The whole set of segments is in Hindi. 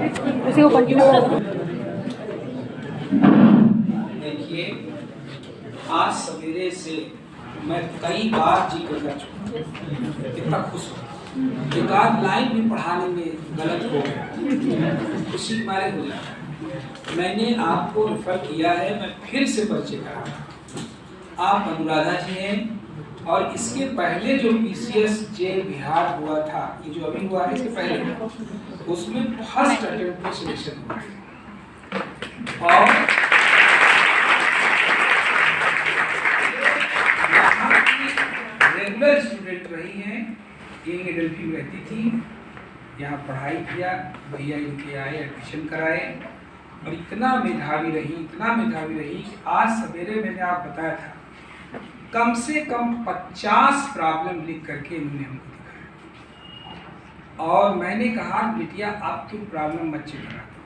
उसी को कंटिन्यू करो। देखिए, आज सवेरे से मैं कई बार जिक्र कर चुका, कितना खुश हूँ। एक आध लाइन भी पढ़ाने में गलत हो गया, खुशी मारे हो जाता है। मैंने आपको रेफर किया है, मैं फिर से परिचय करा। आप अनुराधा जी हैं, और इसके पहले जो PCS जे बिहार हुआ था, ये जो अभी हुआ है इसके पहले, उसमें फर्स्ट अटेम्प्ट में सिलेक्शन हुआ और रेगुलर स्टूडेंट रही हैं, यही एडल्फी में रहती थी, यहाँ पढ़ाई किया, भैया इनके आए एडमिशन कराए और इतना मेधावी रही कि आज सवेरे मैंने आप बताया था कम से कम 50 प्रॉब्लम लिख करके इन्होंने हमको दिखाया। और मैंने कहा बिटिया अब तुम प्रॉब्लम मत चेक करा दो,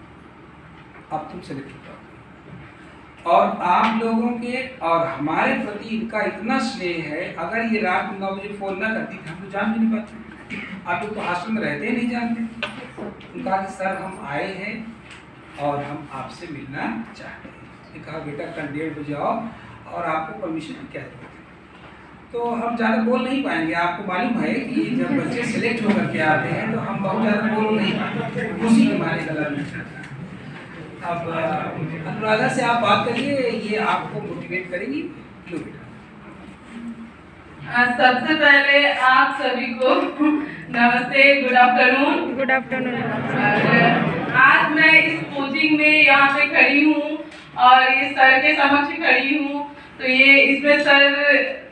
अब तुम सेलेक्ट करो। और आप लोगों के और हमारे प्रति इनका इतना स्नेह है, अगर ये रात 9 बजे फोन ना करती थी हम तो जान भी नहीं पाते। आप लोग तो हॉस्टल में रहते ही नहीं जानते। उनका कि सर हम आए हैं और हम आपसे मिलना चाहते हैं। ये कहा बेटा कल 1:30 बजे आओ और आपको परमिशन की क्या जरूरत है। तो हम ज़्यादा बोल नहीं पाएंगे, आपको मालूम है कि जब बच्चे सिलेक्ट होकर के आते हैं तो हम बहुत ज़्यादा बोल नहीं पाते, उसी के हमारे गला में जाता है। अब अनुराधा से आप बात करिए, ये आपको मोटिवेट करेगी। लो बेटा। सबसे पहले आप सभी को नमस्ते, गुड आफ्टरनून। Good afternoon. आज मैं इस कोचिंग में यहाँ पे खड़ी हूँ और ये सर के समक्ष खड़ी हूँ, तो ये इसमें सर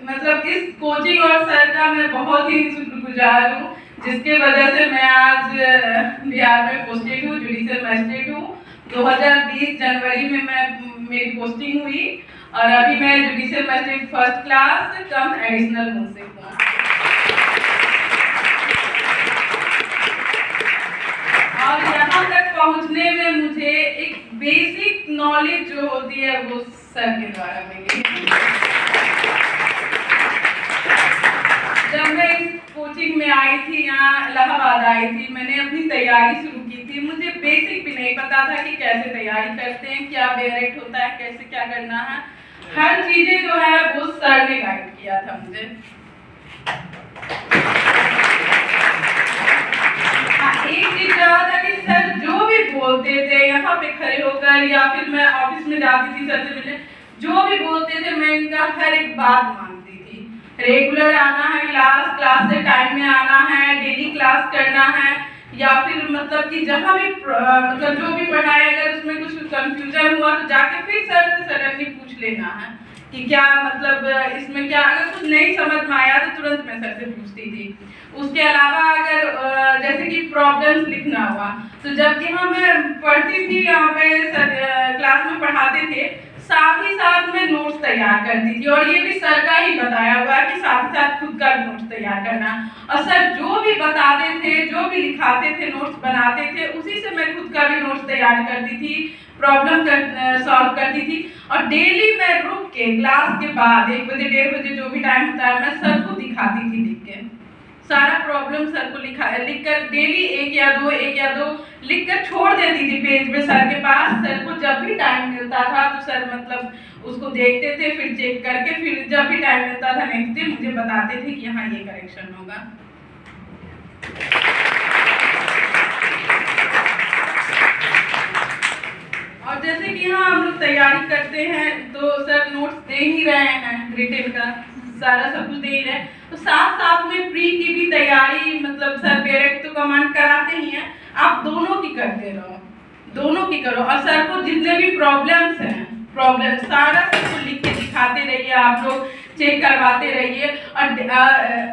मतलब इस कोचिंग और सर का मैं बहुत ही शुक्रगुजार हूँ, जिसके वजह से मैं आज बिहार में पोस्टेड हूँ, जुडिशियल मजिस्ट्रेट हूँ। 2020 जनवरी में मेरी पोस्टिंग हुई और अभी मैं जुडिशियल मजिस्ट्रेट फर्स्ट क्लास कम एडिशनल मुंसिफ हूँ। और यहाँ तक पहुँचने में मुझे एक बेसिक नॉलेज जो होती है वो सर के द्वारा मिली। जब मैं इस कोचिंग में आई थी, यहाँ इलाहाबाद आई थी, मैंने अपनी तैयारी शुरू की थी। मुझे बेसिक भी नहीं पता था कि कैसे तैयारी करते हैं, क्या बेरेक्ट होता है, कैसे क्या करना है। हर चीजें जो है वो सर ने गाइड किया था मुझे। एक चीज क्या था कि सर जो भी बोलते थे यहाँ पे खड़े होकर, या फिर मैं ऑफिस में जाती थी सर से मिलने, जो भी बोलते थे मैं इनका हर एक बात मानती थी। रेगुलर आना है क्लास से टाइम में आना है, डेली क्लास करना है, या फिर मतलब कि जहाँ भी मतलब जो भी पढ़ाए अगर उसमें कुछ कंफ्यूजन हुआ तो जाके फिर सर से सडनली पूछ लेना है कि क्या मतलब इसमें क्या, अगर कुछ नहीं समझ में आया तो तुरंत मैं सर से पूछती थी। उसके अलावा अगर जैसे कि प्रॉब्लम्स लिखना हुआ तो जब यहाँ मैं पढ़ती थी, यहाँ पे सर क्लास में पढ़ाते थे, साथ ही साथ में नोट्स तैयार करती थी। और ये भी सर का ही बताया हुआ है कि साथ ही साथ खुद का नोट्स तैयार करना। और सर जो भी बताते थे, जो भी लिखाते थे, नोट्स बनाते थे, उसी से मैं खुद का भी नोट्स तैयार करती थी, प्रॉब्लम सॉल्व करती थी। और डेली मैं रुक के क्लास के बाद 1 बजे 1:30 बजे जो भी टाइम होता है, मैं सर को दिखाती थी लिख के। सारा प्रॉब्लम सर को लिखकर डेली एक या दो लिखकर छोड़ देती थी पेज पे सर के पास। सर को जब भी टाइम मिलता था तो सर मतलब उसको देखते थे, फिर चेक करके फिर जब भी टाइम मिलता था नेक्स्ट डे मुझे बताते थे कि यहाँ ये करेक्शन होगा। और जैसे कि यहाँ हम लोग तैयारी करते हैं तो सर नोट्स दे ही रहे हैं, रिटन का सारा सब कुछ दे ही रहे, तो साथ साथ में प्री की भी तैयारी मतलब सर डायरेक्ट तो कमांड कराते ही हैं, आप दोनों की करते रहो, दोनों की करो। और सर को जितने भी प्रॉब्लम्स हैं, प्रॉब्लम सारा सब कुछ लिख के दिखाते रहिए, आप लोग चेक करवाते रहिए। और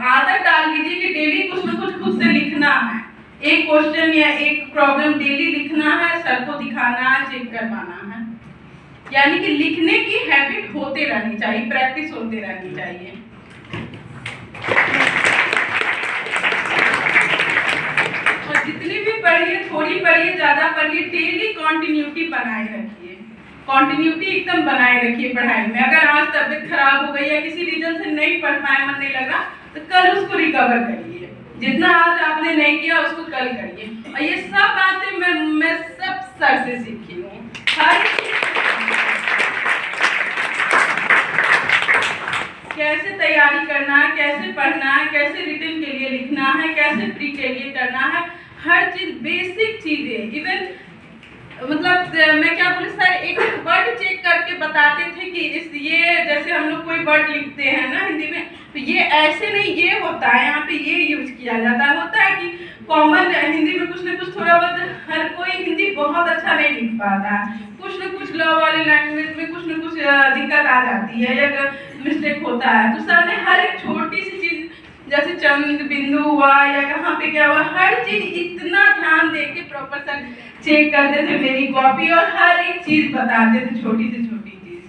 आदत डाल लीजिए कि डेली कुछ न कुछ खुद से लिखना है, एक क्वेश्चन या एक प्रॉब्लम डेली लिखना है, सर को दिखाना है, चेक करवाना है। यानी कि लिखने की हैबिट होते रहनी चाहिए, प्रैक्टिस होते रहनी चाहिए। और जितनी भी पढ़िए, थोड़ी पढ़िए, ज्यादा पढ़िए, डेली कंटिन्यूटी बनाए रखिए, कंटिन्यूटी एकदम बनाए रखिए पढ़ाई में। अगर आज तबीयत खराब हो गई या किसी रीजन से नहीं पढ़ पाए, मन नहीं लगा, तो कल उसको रिकवर करिए। जितना आज आपने नहीं किया उसको कल करिए। और ये सब बातें मैं सर से सीखी हूँ। हर कैसे तैयारी करना है, कैसे पढ़ना है, कैसे रिटन के लिए लिखना है, कैसे प्री के लिए करना है, हर चीज बेसिक चीजें। इवन मतलब मैं क्या बोलूं सर, एक वर्ड चेक करके बताते थे कि ये जैसे हम लोग कोई वर्ड लिखते हैं ना हिंदी में, तो ये ऐसे नहीं, ये होता है, यहाँ पे ये यूज किया जाता है। होता है कि कॉमन हिंदी में कुछ ना कुछ थोड़ा बहुत, हर कोई हिंदी बहुत अच्छा नहीं लिख पाता है, कुछ ना कुछ लॉ वाले लैंग्वेज में कुछ ना कुछ दिक्कत आ जाती है या मिस्टेक होता है। तो सर ने हर एक छोटी सी चीज, जैसे चंद बिंदु हुआ या कहाँ पे क्या हुआ, हर चीज इतना ध्यान दे के प्रॉपर सर चेक करते थे मेरी कॉपी, और हर एक चीज बताते थे, छोटी से छोटी चीज।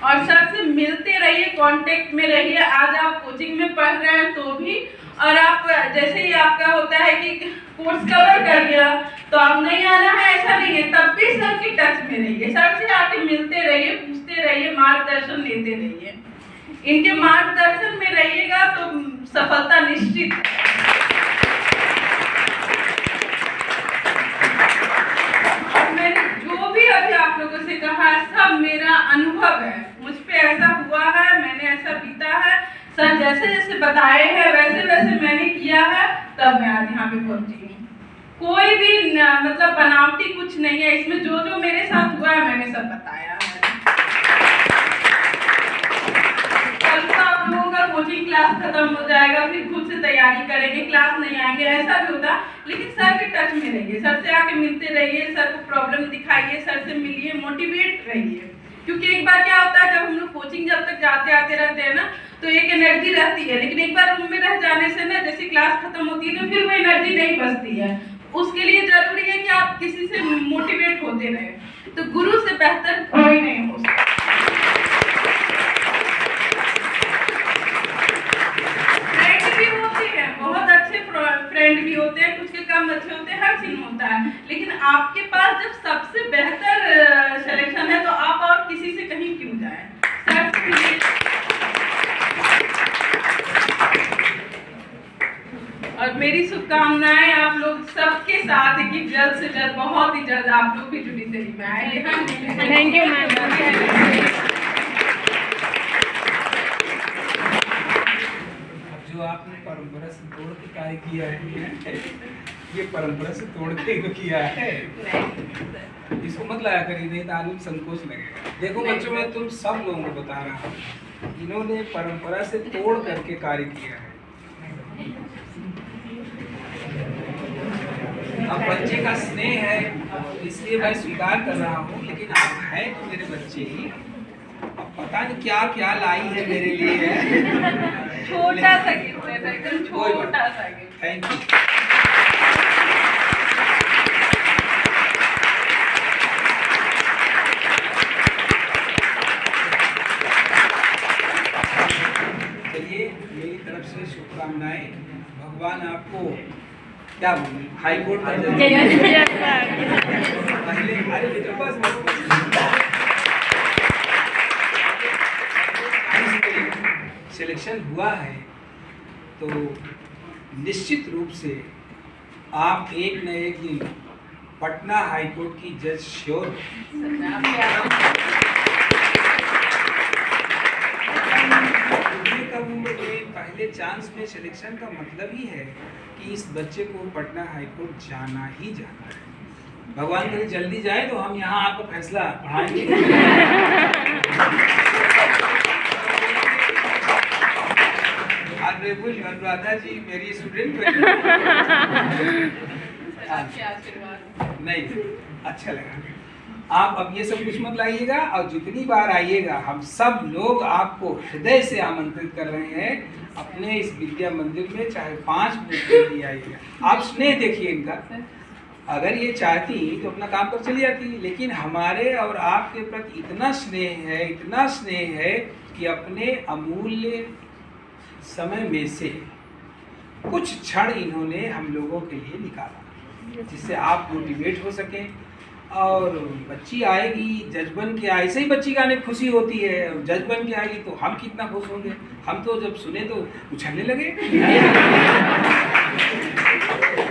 और सर से मिलते रहिए, कांटेक्ट में रहिए। आज आप कोचिंग में पढ़ रहे हैं तो भी, और आप जैसे ही आपका होता है कि कोर्स कवर कर गया तो आप नहीं आना है, ऐसा नहीं है, तब भी सर के टच में रहिए, सर से आके मिलते रहिए, पूछते रहिए, मार्गदर्शन लेते रहिए। इनके मार्गदर्शन में रहिएगा तो सफलता निश्चित है। और मैंने जो भी अभी आप लोगों से कहा सब मेरा अनुभव है, मुझ पे ऐसा हुआ है, मैंने ऐसा बीता है, सर जैसे जैसे बताए हैं वैसे वैसे मैंने किया है, तब मैं आज यहाँ पे पहुंची हूँ। कोई भी मतलब बनावटी कुछ नहीं है इसमें, जो जो मेरे साथ हुआ है मैंने सब बताया है। कल को आप लोगों का कोचिंग क्लास खत्म हो जाएगा, फिर खुद से तैयारी करेंगे, क्लास नहीं आएंगे, ऐसा भी होता। लेकिन सर के टच में रहिए, सर से आके मिलते रहिए, सर को प्रॉब्लम दिखाइए, सर से मिलिए, मोटिवेट रहिए। क्योंकि एक बार क्या होता है, जब हम लोग कोचिंग जब तक जाते आते रहते हैं ना, तो एक एनर्जी रहती है, लेकिन एक बार रूम में रह जाने से ना, जैसे क्लास खत्म होती है तो फिर वो एनर्जी नहीं बचती है। उसके लिए जरूरी है कि आप किसी से मोटिवेट होते रहे, तो गुरु से बेहतर कोई नहीं हो सकता। फ्रेंड भी होते हैं, बहुत अच्छे फ्रेंड भी होते हैं, कुछ के कम अच्छे होते हैं, हर चीज होता है, लेकिन आपके पास जब सबसे बेहतर सिलेक्शन है तो आप और किसी से कहीं क्यों जाए। और मेरी शुभकामनाएं आप लोग सबके साथ है कि जल्द से जल्द, बहुत ही जल्द आप लोग भी जुडिशरी में आए। Thank you ma'am. जो आपने परंपरा से तोड़ के कार्य किया है, ये परंपरा से तोड़ के किया है, इसको मत लाया करिए, नहीं तो आदमी संकोच लगेगा। देखो बच्चों, मैं तुम सब लोगों को बता रहा हूँ, इन्होंने परंपरा से तोड़ करके कार्य किया है। अब बच्चे का स्नेह है इसलिए मैं स्वीकार कर रहा हूँ, लेकिन आप हैं तो मेरे बच्चे ही, अब पता नहीं क्या क्या लाई है मेरे लिए। छोटा सा गिफ्ट है, एकदम छोटा सा गिफ्ट। Thank you. चलिए, मेरी तरफ से शुभकामनाएं। भगवान आपको क्या बोले, हाई कोर्ट का पहले हमारे मित्र पास सिलेक्शन हुआ है तो निश्चित रूप से आप एक न एक दिन पटना हाई कोर्ट की जज श्योर। पहले चांस में सिलेक्शन का मतलब ही है कि इस बच्चे को पटना हाई कोर्ट जाना ही जाना है। भगवान कहीं जल्दी जाए तो हम यहाँ आपका फैसला पढ़ाएंगे। अनुराधा जी मेरी स्टूडेंट नहीं, अच्छा लगा। आप अब ये सब कुछ मत लाइएगा, और जितनी बार आइएगा हम सब लोग आपको हृदय से आमंत्रित कर रहे हैं अपने इस विद्या मंदिर में, चाहे 5 मिनट के लिए आइएगा। आप स्नेह देखिए इनका, अगर ये चाहती तो अपना काम पर चली जाती, लेकिन हमारे और आपके प्रति इतना स्नेह है, इतना स्नेह है कि अपने अमूल्य समय में से कुछ क्षण इन्होंने हम लोगों के लिए निकाला, जिससे आप मोटिवेट हो सकें, और बच्ची आएगी जज बन के, ऐसे ही बच्ची का आने खुशी होती है, जज बन के आएगी तो हम कितना खुश होंगे। हम तो जब सुने तो उछलने लगे।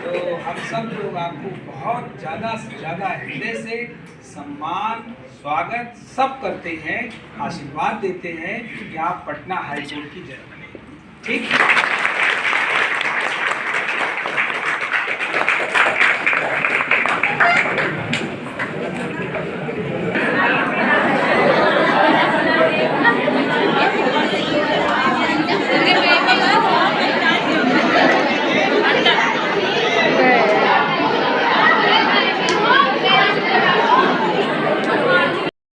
तो हम सब लोग आपको बहुत ज़्यादा से ज़्यादा हृदय से सम्मान स्वागत सब करते हैं, आशीर्वाद देते हैं कि आप पटना हाई कोर्ट की जज बने। ठीक।